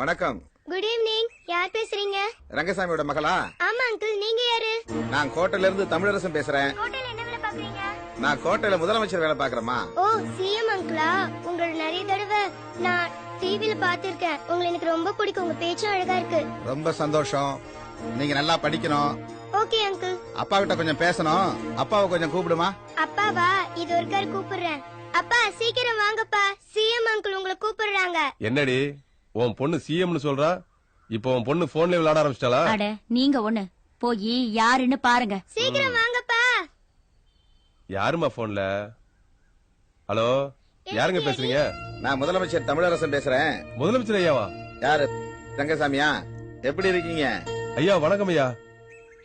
வணக்கம். Good evening. யார் பேசுறீங்க? ரங்கசாமியோட மகளா? ஆமா அங்கிள், நீங்க யாரு? நான் கோட்டையில இருந்து தமிழரசன் பேசுறேன். ஹோட்டல்ல என்ன வேலை பாக்குறீங்க? நான் கோட்டையில முதலமைச்சர் வேலை பாக்குறேமா. ஓ, சிஎம் அங்கிளா? உங்களை நிறைய தடவை நான் டிவில பாத்திருக்கேன். உங்களை எனக்கு ரொம்ப பிடிக்கும். உங்க பேச்சும் அழகா இருக்கு. ரொம்ப சந்தோஷம். நீங்க நல்லா படிக்கணும். Okay uncle. அப்பா கிட்ட கொஞ்சம் பேசணும். அப்பாவை கொஞ்சம் கூப்பிடுமா. அப்பாவா? இது ஒருக்கார் கூப்பிடுறேன். அப்பா சீக்கிரம் வாங்கப்பா, சிஎம் அங்கிள் உங்களை கூப்பிடுறாங்க. என்னடி உன் பொண்ணு சிஎம்னு சொல்றா? இப்போ உன் பொண்ணு போன்ல விளையாட ஆரம்பிச்சிட்டாளா? அட நீங்க ஒண்ணு போய் யாருன்னு பாருங்க. சீக்கிரம் வாங்கப்பா. யாருமா போன்ல? ஹலோ, யாருங்க பேசுறீங்க? நான் முதலமைச்சர் தமிழரசன் பேசுறேன். முதலமைச்சர் ஐயாவா? யாரு? ரங்கசாமியா? எப்படி இருக்கீங்க? ஐயா வணக்கம் ஐயா.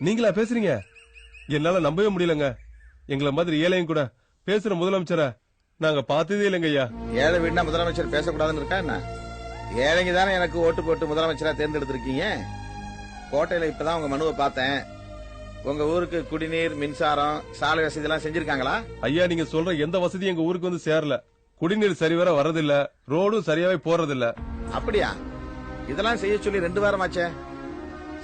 நீங்களா பேசுறீங்க? என்னால நம்பவே முடியலங்க. எங்களை மாதிரி ஏழையும் கூட பேசுற முதலமைச்சரை நாங்க பார்த்ததே இல்லைங்க ஐயா. ஏழை வீடுனா முதலமைச்சர் பேசக்கூடாதுன்னு இருக்கா என்ன? ஏழைங்க தானே எனக்கு ஓட்டு போட்டு முதலமைச்சரா தேர்ந்தெடுத்திருக்கீங்க. கோட்டையில இப்பதான் உங்க மனுவை பார்த்தேன். உங்க ஊருக்கு குடிநீர், மின்சாரம், சாலை வசதி எல்லாம் செஞ்சிருக்காங்களா? ஐயா நீங்க சொல்ற எந்த வசதியும் எங்க ஊருக்கு வந்து சேரல. குடிநீர் சரிவர வர்றதில்ல, ரோடும் சரியாவே போறதில்ல. அப்படியா? இதெல்லாம் செய்ய சொல்லி 2 வாரமாச்சே.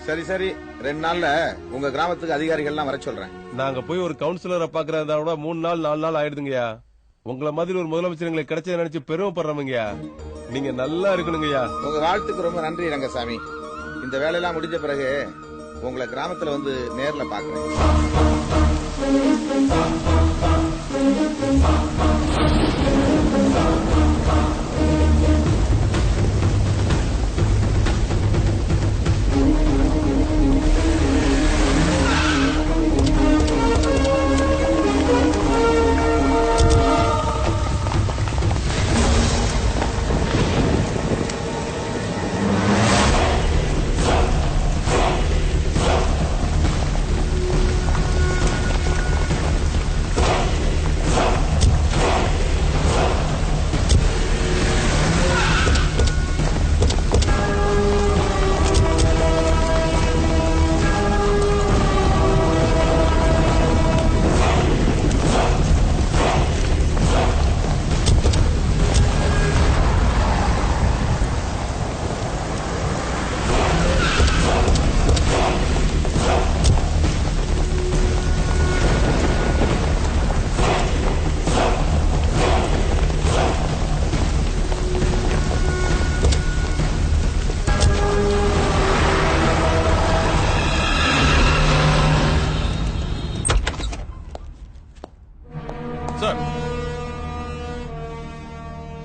சரி சரி, 2 நாள்ல உங்க கிராமத்துக்கு அதிகாரிகள்லாம் வர சொல்றேன். நாங்க போய் ஒரு கவுன்சிலரை பாக்குறதா விட 3 நாள் 4 நாள் ஆயிடுதுங்கய்யா. உங்களை மாதிரி ஒரு முதலமைச்சர் எங்களுக்கு கிடைச்சதை நினைச்சு பெருமைப்படுறவங்கய்யா. நீங்க நல்லா இருக்கணுங்கய்யா. உங்க வாழ்த்துக்கு ரொம்ப நன்றி ரங்கசாமி. இந்த வேலையெல்லாம் முடிஞ்ச பிறகு உங்களை கிராமத்துல வந்து நேர்ல பாக்குறேன்.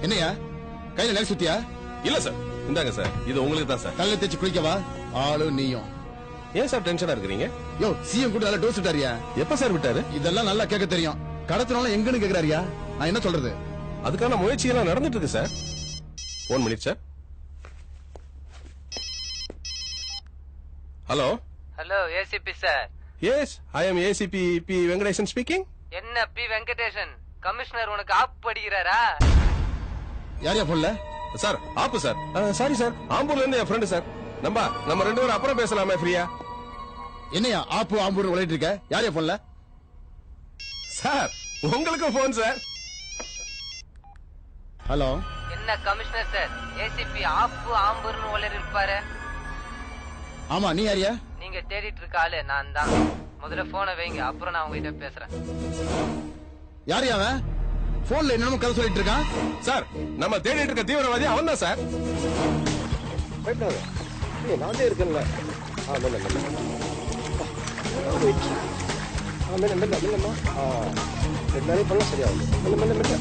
என்னையா கையில நெல் சுத்தியா? இல்ல சார், இந்தாங்க சார், இது உங்களுக்கு தான் சார். கல்ல தேச்சு குளிக்கவா? ஆளு நீயும். ஏன் சார் டென்ஷனா இருக்கிறீங்க? யோ, சிஎம் கூட நல்லா டோஸ் விட்டாரியா? எப்ப சார் விட்டாரு? இதெல்லாம் நல்லா கேட்க தெரியும். கடத்தினாலும் எங்கன்னு கேக்குறாரியா? நான் என்ன சொல்றது? அதுக்கான முயற்சி எல்லாம் நடந்துட்டு இருக்கு sir. 1 minute sir. Hello hello, ACP sir. Yes, I am ACP P Venkatesan speaking. என்ன பி வெங்கடேசன், கமிஷனர் உனக்கு ஆப் படிக்கிறாரா? யாரையா போன்ல? சார் ஆப்பு சார். சாரி சார், ஆம்பூர்ல இருந்து என் ஃப்ரெண்டு சார். நம்ம 2 பேரும் அப்புறம் பேசலாமே ஃப்ரீயா? என்னையா ஆப்பு ஆம்பூர் விளையாட்டு இருக்க? யாரையா போன்ல? சார் உங்களுக்கும் போன் சார். ஹலோ. என்ன கமிஷனர் சார், ஏசிபி ஆப்பு ஆம்பூர்னு உலர் இருப்பாரு. ஆமா, நீ யாரியா? நீங்க தேடிட்டு இருக்க ஆளு நான் தான். முதல்ல போனை வைங்க, அப்புறம் நான் உங்ககிட்ட பேசுறேன். யாரையா அவன்? போன்ல என்னமோ கதை சொல்லிட்டு இருக்கான். சார் நம்ம தேடிட்டு இருக்க தீவிரவாதி அவன் தான் சார். நானே இருக்கேன்ல. மெல்லம்மா. ரெண்டு பண்ணலாம் சரியாகும். மெல்ல.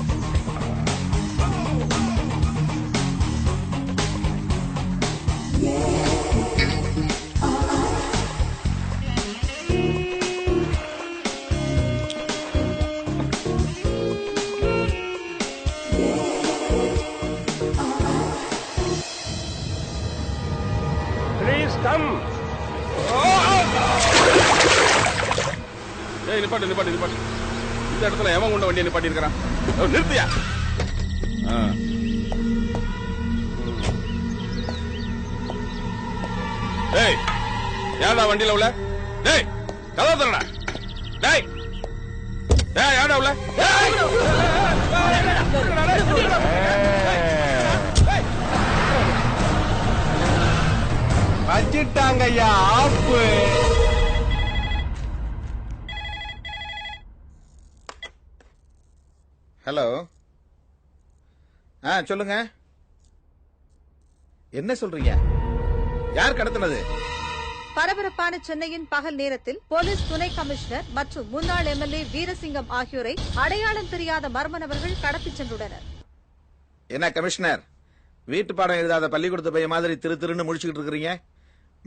நிப்பாட்டு. இந்த இடத்துல எவன் கொண்ட வண்டியை நிப்பாட்டி இருக்கிறான்? நிறுத்தியா? டேய், யாரா வண்டியில உள்ள? டேய், கதவை திறடா. டேய், யாரா உள்ள? வச்சுட்டாங்க ஐயா ஆப்பு. ஹலோ. சொல்லுங்க. என்ன சொல்றீங்க? யார் கடத்தினது? பரபரப்பான சென்னையின் பகல் நேரத்தில் போலீஸ் துணை கமிஷனர் மற்றும் முன்னாள் எம்எல்ஏ வீரசிங்கம் ஆகியோரை அடையாளம் தெரியாத மர்ம நபர்கள் கடத்திச் சென்றுள்ளனர். என்ன கமிஷனர், வீட்டு பாடம் எழுதாத பள்ளிக்கூடத்து பையன் மாதிரி திருன்னு முடிச்சுக்கிட்டு இருக்கிறீங்க?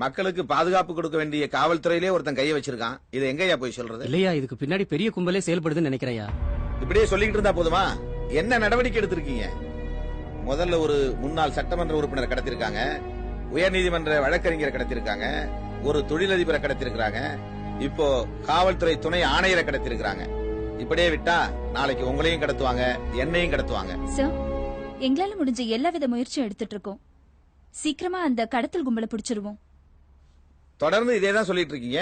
மக்களுக்கு பாதுகாப்பு கொடுக்க வேண்டிய காவல்துறையிலே ஒருத்தன் கையை வச்சிருக்கான். இது எங்கயா போய் சொல்றது? இல்லையா, இதுக்கு பின்னாடி பெரிய கும்பலே செயல்படுதுன்னு நினைக்கிறேன். இப்படியே சொல்லிக்கிட்டு இருந்தா போதுமா? என்ன நடவடிக்கை எடுத்திருக்கீங்க? முதல்ல ஒரு முன்னாள் சட்டமன்ற உறுப்பினர் கடத்திருக்காங்க, உயர்நீதிமன்ற வழக்கறிஞரை கடத்திருக்காங்க, ஒரு தொழிலதிபரை கடத்திருக்காங்க, இப்போ காவல்துறை துணை ஆணையரை கடத்திருக்காங்க. இப்படியே விட்டா நாளைக்கு உங்களையும் கடத்துவாங்க, என்னையும் கடத்துவாங்க. சார், எங்களால முடிஞ்ச எல்லா வித முயற்சியும் எடுத்துட்டு இருக்கோம். சீக்கிரமா அந்த கடத்தல் கும்பலை பிடிச்சிருவோம். தொடர்ந்து இதேதான் சொல்லிட்டு இருக்கீங்க.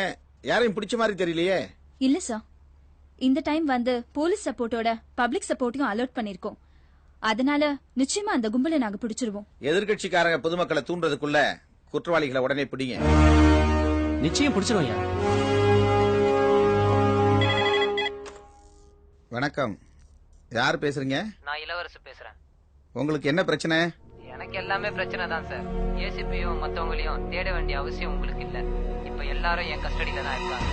யாரையும் பிடிச்ச மாதிரி தெரியலையே. இல்ல சார், இந்த டைம் வந்து போலீஸ் சப்போர்ட்டோட பப்ளிக் சப்போர்ட்டையும் அலர்ட் பண்ணிருக்கோம். அதனால நிச்சயமா அந்த கும்பலை நாங்க பிடிச்சிருவோம். எதிர்கட்சிக்காரங்க பொதுமக்களை தூண்டுறதுக்குள்ள குற்றவாளிகளை உடனே பிடிங்க. நிச்சயம் பிடிச்சிருவோம். வணக்கம். யார் பேசுறீங்க? நான் இளவரசு பேசுறேன். உங்களுக்கு என்ன பிரச்சனை? எனக்கு எல்லாமே பிரச்சனை தான் சார். ஏசிபியும் மத்தவங்களையும் தேட வேண்டிய அவசியம் உங்களுக்கு இல்ல. இப்ப எல்லாரும் என் கஸ்டடியில தான் இருக்காங்க.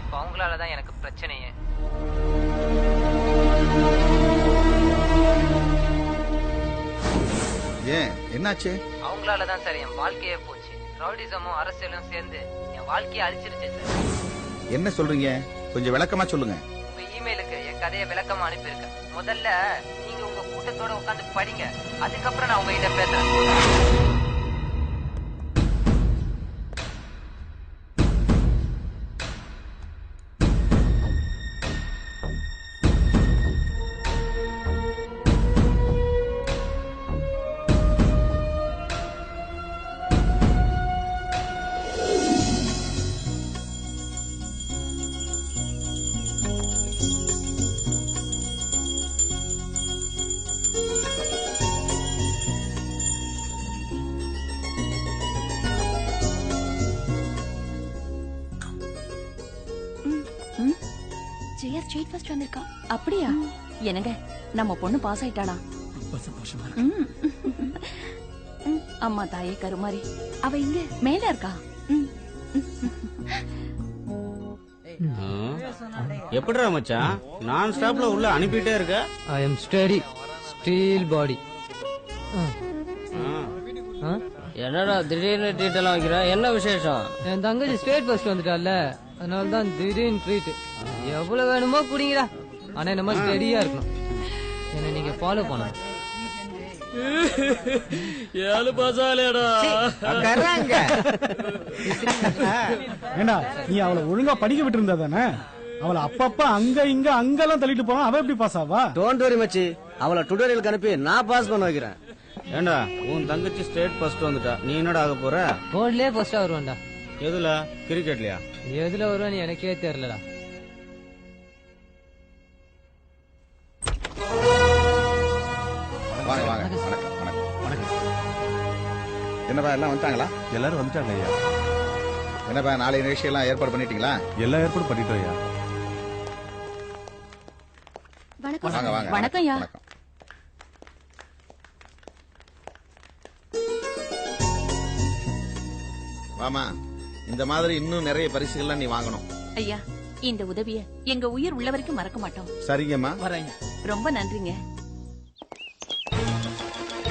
இப்ப அவங்களாலதான் எனக்கு பிரச்சனையே. ஏன், என்னாச்சு? அவங்களாலதான் சார் என் வாழ்க்கையே போச்சு. ரவுடிசமும் அரசியலும் சேர்ந்து என் வாழ்க்கையை அழிச்சிருச்சு சார். என்ன சொல்றீங்க? கொஞ்சம் விளக்கமா சொல்லுங்க. உங்க இமெயிலுக்கு என் கதையை விளக்கமா அனுப்பியிருக்கேன். முதல்ல நீங்க உங்க கூட்டத்தோட உட்காந்து படிங்க. அதுக்கப்புறம் நான் உங்ககிட்ட பேசுறேன். ஜெயா ஸ்ட்ரெயிட் ஃபர்ஸ்ட் வந்திருக்கா. அப்படியா? என்னங்க, நம்ம பொண்ணு பாஸ் ஆயிட்டாளா? அம்மா தாயே கருமாரி. அவ இங்க மேல இருக்கா. எப்படிடா மச்சான் நான் ஸ்டாப்ல உள்ள அனுப்பிட்டே இருக்க? ஐ எம் ஸ்டடி ஸ்டீல் பாடி. என்னடா திடீர்னு ட்ரீட் எல்லாம் வைக்கிற? என்ன விசேஷம்? என் தங்கச்சி ஸ்டேட் ஃபர்ஸ்ட் வந்துட்டால, அதனால தான் திடீர்னு ட்ரீட். எவ்வளவு வேணுமோ குடிங்கடா, ஆனா நம்ம ஸ்டடியா இருக்கணும். என்ன நீங்க ஃபாலோ பண்ணணும். ஏழு பாசாலேடா. ஏண்டா, நீ அவளை ஒழுங்கா படிக்க விட்டு இருந்தா தானே? அவளை அப்பப்ப அங்க இங்க அங்கெல்லாம் தள்ளிட்டு போவான். அவ எப்படி பாஸ் ஆவா? டோன்ட் வரி மச்சி, அவளை டுடோரியலுக்கு அனுப்பி நான் பாஸ் பண்ண வைக்கிறேன். ஏண்டா, உன் தங்கச்சி ஸ்டேட் ஃபர்ஸ்ட் வந்துட்டா, நீ என்னடா ஆக போற? போர்ட்லயே ஃபர்ஸ்டா வருவான்டா. எதுல? கிரிக்கெட்லயா? எதுல வருவான்னு எனக்கே தெரியலடா. வாங்க வாங்க. வணக்கம் வணக்கம் வணக்கம். என்னப்பா எல்லாம் வந்துட்டாங்களா? எல்லாரும் வந்துட்டாங்க ஐயா. என்னப்பா நாளை நிகழ்ச்சி எல்லாம் ஏற்பாடு பண்ணிட்டீங்களா? எல்லா ஏற்பாடும் பண்ணிட்டோம் ஐயா. வாங்க வாங்க. வணக்கம் ஐயா. வணக்கம். வாமா, இந்த மாதிரி இன்னும் நிறைய பரிசுகள்லாம் நீ வாங்கணும். ஐயா, இந்த உதவிய எங்க உயிர் உள்ள வரைக்கும் மறக்க மாட்டோம். சரிங்கம்மா. வரேன். ரொம்ப நன்றிங்க.